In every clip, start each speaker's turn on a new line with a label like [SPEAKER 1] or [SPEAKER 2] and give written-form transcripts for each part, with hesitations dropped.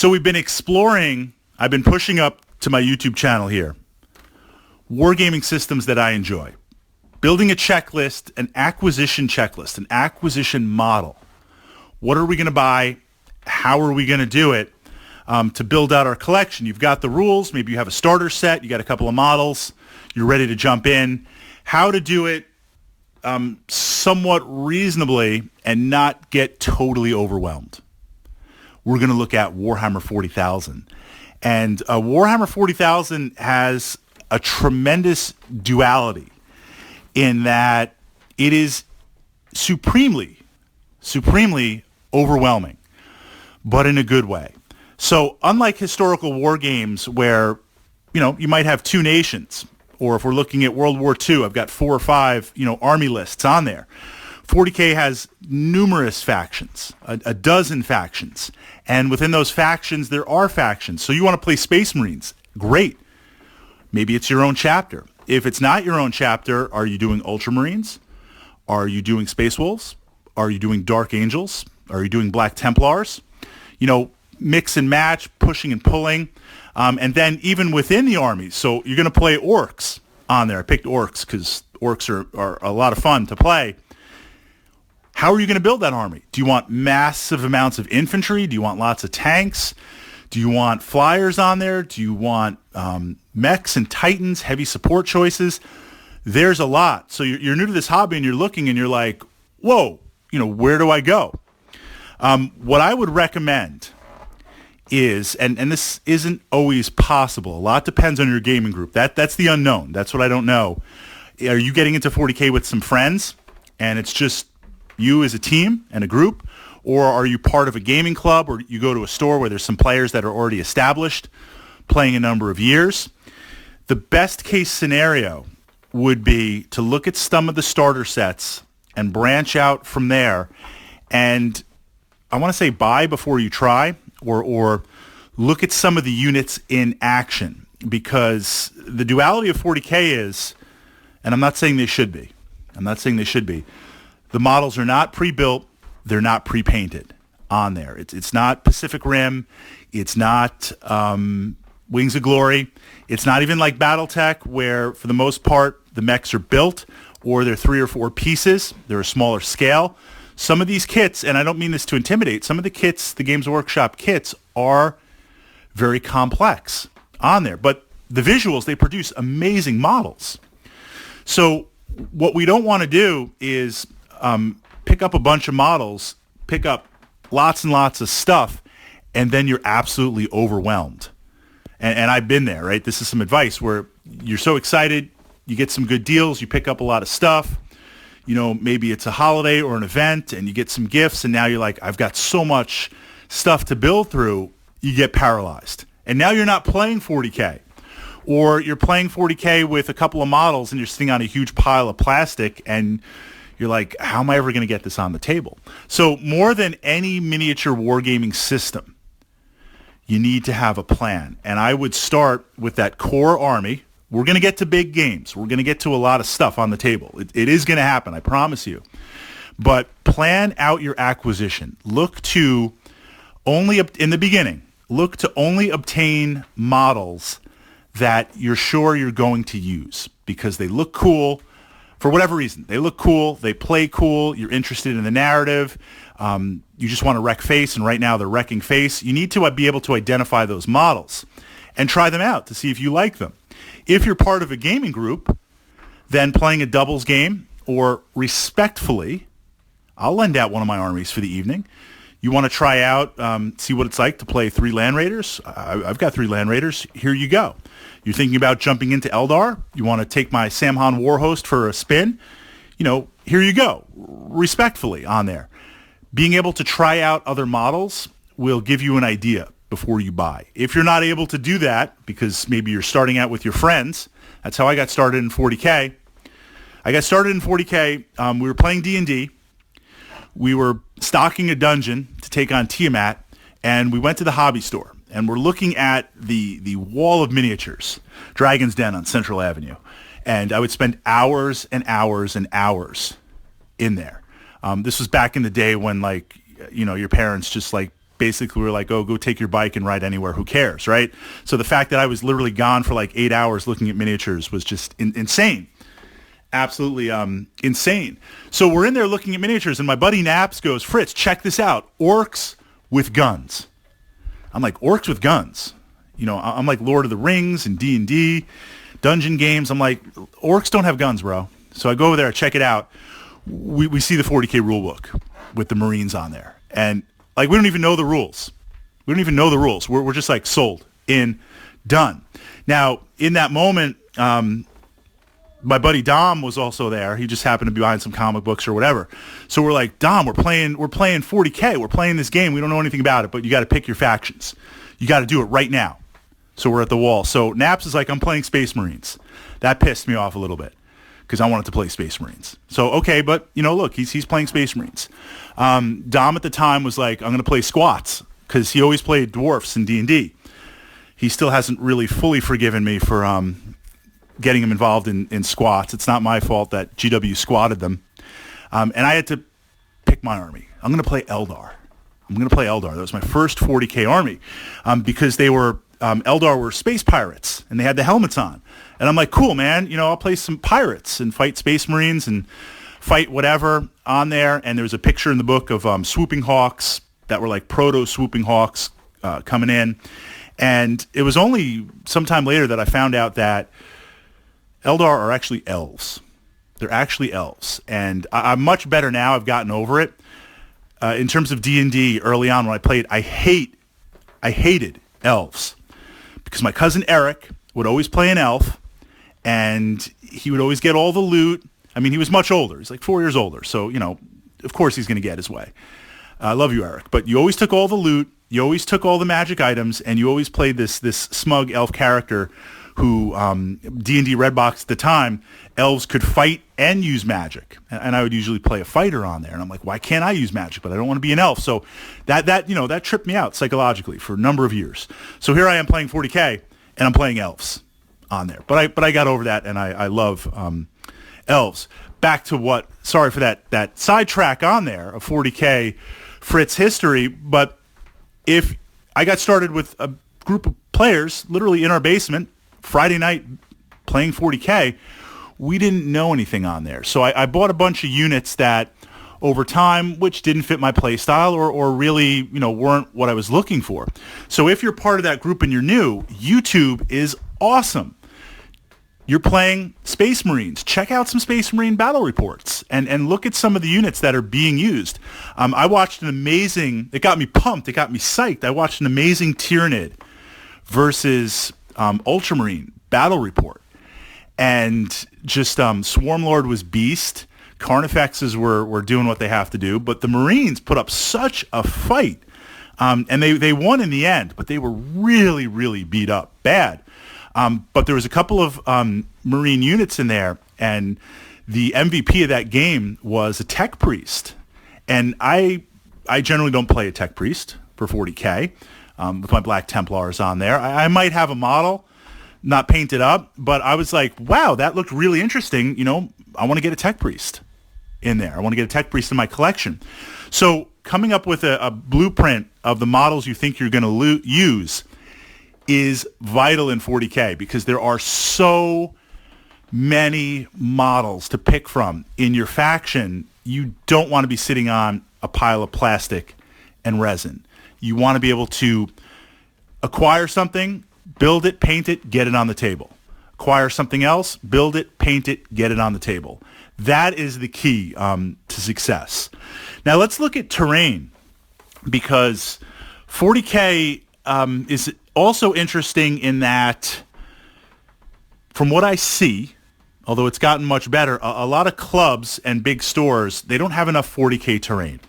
[SPEAKER 1] So we've been exploring, I've been pushing up to my YouTube channel here, wargaming systems that I enjoy. Building a checklist, an acquisition checklist, an acquisition model. What are we going to buy? How are we going to do it to build out our collection? You've got the rules. Maybe you have a starter set. You got a couple of models. You're ready to jump in. How to do it somewhat reasonably and not get totally overwhelmed. We're going to look at Warhammer 40,000. And Warhammer 40,000 has a tremendous duality in that it is supremely overwhelming, but in a good way. So unlike historical war games where, you might have two nations, or if we're looking at World War II, I've got 4 or 5, army lists on there. 40K has numerous factions, a dozen factions. And within those factions, there are factions. So you want to play Space Marines, great. Maybe it's your own chapter. If it's not your own chapter, are you doing Ultramarines? Are you doing Space Wolves? Are you doing Dark Angels? Are you doing Black Templars? Mix and match, pushing and pulling. And then even within the armies, so you're going to play Orcs on there. I picked Orcs because Orcs are a lot of fun to play. How are you going to build that army? Do you want massive amounts of infantry? Do you want lots of tanks? Do you want flyers on there? Do you want mechs and titans, heavy support choices? There's a lot. So you're new to this hobby and you're looking and you're like, whoa, where do I go? What I would recommend is, and this isn't always possible. A lot depends on your gaming group. That's the unknown. That's what I don't know. Are you getting into 40K with some friends and it's just you as a team and a group? Or are you part of a gaming club, or you go to a store where there's some players that are already established, playing a number of years? The best case scenario would be to look at some of the starter sets and branch out from there. And I want to say buy before you try, or look at some of the units in action, because the duality of 40K is, and I'm not saying they should be, the models are not pre-built. They're not pre-painted on there. It's not Pacific Rim. It's not Wings of Glory. It's not even like BattleTech, where for the most part the mechs are built, or they're 3 or 4 pieces. They're a smaller scale. Some of these kits, and I don't mean this to intimidate, some of the kits, the Games Workshop kits, are very complex on there. But the visuals, they produce amazing models. So what we don't want to do is pick up a bunch of models, pick up lots and lots of stuff, and then you're absolutely overwhelmed. And I've been there, right? This is some advice where you're so excited, you get some good deals, you pick up a lot of stuff. Maybe it's a holiday or an event, and you get some gifts, and now you're like, I've got so much stuff to build through, you get paralyzed. And now you're not playing 40K. Or you're playing 40K with a couple of models, and you're sitting on a huge pile of plastic, and you're like, how am I ever going to get this on the table? So more than any miniature wargaming system, you need to have a plan. And I would start with that core army. We're going to get to big games. We're going to get to a lot of stuff on the table. It is going to happen, I promise you. But plan out your acquisition. Look to only, in the beginning, look to only obtain models that you're sure you're going to use because they look cool. For whatever reason, they look cool, they play cool, you're interested in the narrative, you just want to wreck face, and right now they're wrecking face. You need to be able to identify those models and try them out to see if you like them. If you're part of a gaming group, then playing a doubles game, or respectfully, I'll lend out one of my armies for the evening. You want to try out, see what it's like to play 3 Land Raiders? I've got 3 Land Raiders. Here you go. You're thinking about jumping into Eldar? You want to take my Samhan Warhost for a spin? Here you go. Respectfully on there. Being able to try out other models will give you an idea before you buy. If you're not able to do that, because maybe you're starting out with your friends, that's how I got started in 40K. I got started in 40K. We were playing D&D. We were stocking a dungeon to take on Tiamat, and we went to the hobby store. And we're looking at the wall of miniatures, Dragon's Den on Central Avenue. And I would spend hours and hours and hours in there. This was back in the day when, your parents just, basically were like, oh, go take your bike and ride anywhere. Who cares, right? So the fact that I was literally gone for like 8 hours looking at miniatures was just insane. Absolutely insane. So we're in there looking at miniatures, and my buddy Naps goes, Fritz, check this out. Orcs with guns. I'm like, orcs with guns? You know, I'm like Lord of the Rings and D&D, dungeon games. I'm like, orcs don't have guns, bro. So I go over there, check it out. We see the 40K rulebook with the Marines on there. And like, we don't even know the rules. We're just like sold, in, done. Now, in that moment, my buddy Dom was also there. He just happened to be buying some comic books or whatever. So we're like, Dom, we're playing 40K. We're playing this game. We don't know anything about it, but you got to pick your factions. You got to do it right now. So we're at the wall. So Naps is like, I'm playing Space Marines. That pissed me off a little bit because I wanted to play Space Marines. So, okay, but, you know, look, he's playing Space Marines. Dom at the time was like, I'm going to play squats because he always played dwarfs in D&D. He still hasn't really fully forgiven me for getting him involved in squats. It's not my fault that GW squatted them. And I had to pick my army. I'm going to play Eldar. That was my first 40K army because they were Eldar were space pirates, and they had the helmets on. And I'm like, cool, man. You know, I'll play some pirates and fight Space Marines and fight whatever on there. And there was a picture in the book of swooping hawks that were like proto-swooping hawks coming in. And it was only sometime later that I found out that Eldar are actually elves. They're actually elves. And I'm much better now. I've gotten over it. In terms of D&D, early on when I played, I hated elves. Because my cousin Eric would always play an elf, and he would always get all the loot. I mean, he was much older. He's like 4 years older. So, you know, of course he's going to get his way. I love you, Eric. But you always took all the loot. You always took all the magic items, and you always played this smug elf character who, D&D Redbox at the time, elves could fight and use magic. And I would usually play a fighter on there. And I'm like, why can't I use magic? But I don't want to be an elf. So that tripped me out psychologically for a number of years. So here I am playing 40K, and I'm playing elves on there. But I got over that, and I love elves. Back to sorry for that sidetrack on there of 40K Fritz history. But if I got started with a group of players literally in our basement, Friday night playing 40K, we didn't know anything on there. So I bought a bunch of units that over time, which didn't fit my play style or really, you know, weren't what I was looking for. So if you're part of that group and you're new, YouTube is awesome. You're playing Space Marines. Check out some Space Marine battle reports and look at some of the units that are being used. I watched it got me pumped, it got me psyched. I watched an amazing Tyranid versus Ultramarine battle report. And just Swarmlord was beast. Carnifexes were doing what they have to do. But the Marines put up such a fight. And they won in the end, but they were really, really beat up bad. But there was a couple of Marine units in there, and the MVP of that game was a Tech Priest. And I generally don't play a Tech Priest for 40K with my Black Templars on there. I might have a model, not painted up, but I was like, wow, that looked really interesting. You know, I want to get a Tech Priest in there. I want to get a Tech Priest in my collection. So coming up with a blueprint of the models you think you're going to use is vital in 40K because there are so many models to pick from in your faction. You don't want to be sitting on a pile of plastic and resin. You want to be able to acquire something, build it, paint it, get it on the table. Acquire something else, build it, paint it, get it on the table. That is the key to success. Now let's look at terrain because 40K is also interesting in that, from what I see, although it's gotten much better, a lot of clubs and big stores, they don't have enough 40K terrain.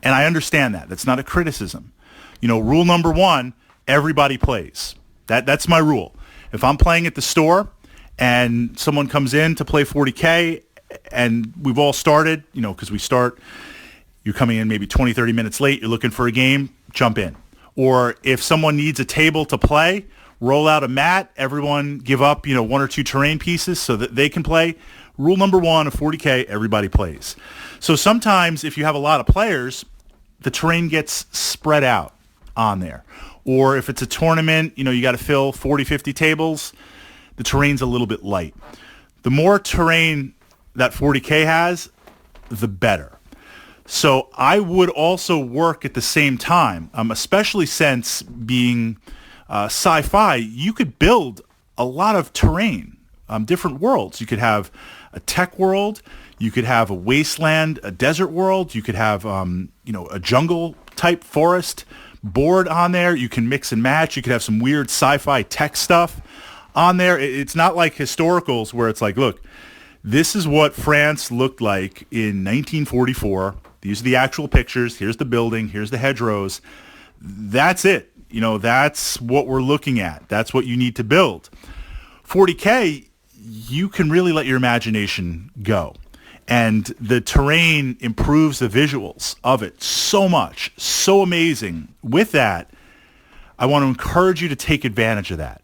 [SPEAKER 1] And I understand that. That's not a criticism. You know, rule number one, everybody plays. That's my rule. If I'm playing at the store and someone comes in to play 40K and we've all started, you know, because you're coming in maybe 20, 30 minutes late, you're looking for a game, jump in. Or if someone needs a table to play, roll out a mat, everyone give up, you know, one or two terrain pieces so that they can play. Rule number one of 40K, everybody plays. So sometimes if you have a lot of players, the terrain gets spread out. on there. Or if it's a tournament, you got to fill 40, 50 tables, the terrain's a little bit light. The more terrain that 40K has, the better. So I would also work at the same time, especially since being sci-fi, you could build a lot of terrain, different worlds. You could have a tech world, you could have a wasteland, a desert world, you could have a jungle type forest board on there. You can mix and match. You could have some weird sci-fi tech stuff on there. It's not like historicals where it's like, look, this is what France looked like in 1944. These are the actual pictures. Here's the building. Here's the hedgerows. That's it. That's what we're looking at. That's what you need to build. 40K, you can really let your imagination go. And the terrain improves the visuals of it so much, so amazing. With that, I want to encourage you to take advantage of that.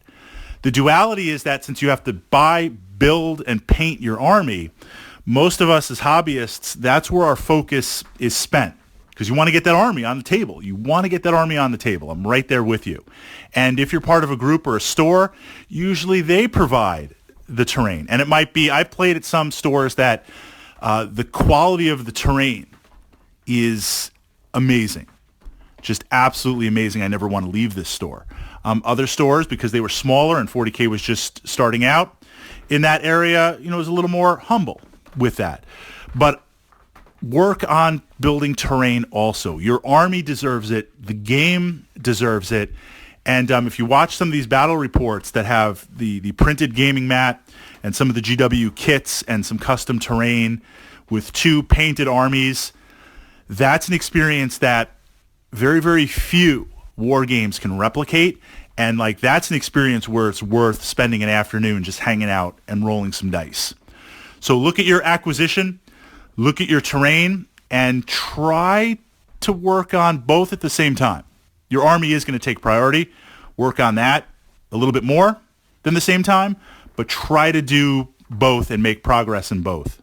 [SPEAKER 1] The duality is that since you have to buy, build, and paint your army, most of us as hobbyists, that's where our focus is spent. Because you want to get that army on the table. You want to get that army on the table. I'm right there with you. And if you're part of a group or a store, usually they provide the terrain. And it might be, I've played at some stores that the quality of the terrain is amazing. Just absolutely amazing. I never want to leave this store. Other stores, because they were smaller and 40K was just starting out in that area, it was a little more humble with that. But work on building terrain also. Your army deserves it. The game deserves it. And if you watch some of these battle reports that have the printed gaming mat and some of the GW kits and some custom terrain with 2 painted armies, that's an experience that very, very few war games can replicate. And that's an experience where it's worth spending an afternoon just hanging out and rolling some dice. So look at your acquisition, look at your terrain, and try to work on both at the same time. Your army is going to take priority. Work on that a little bit more than the same time, but try to do both and make progress in both.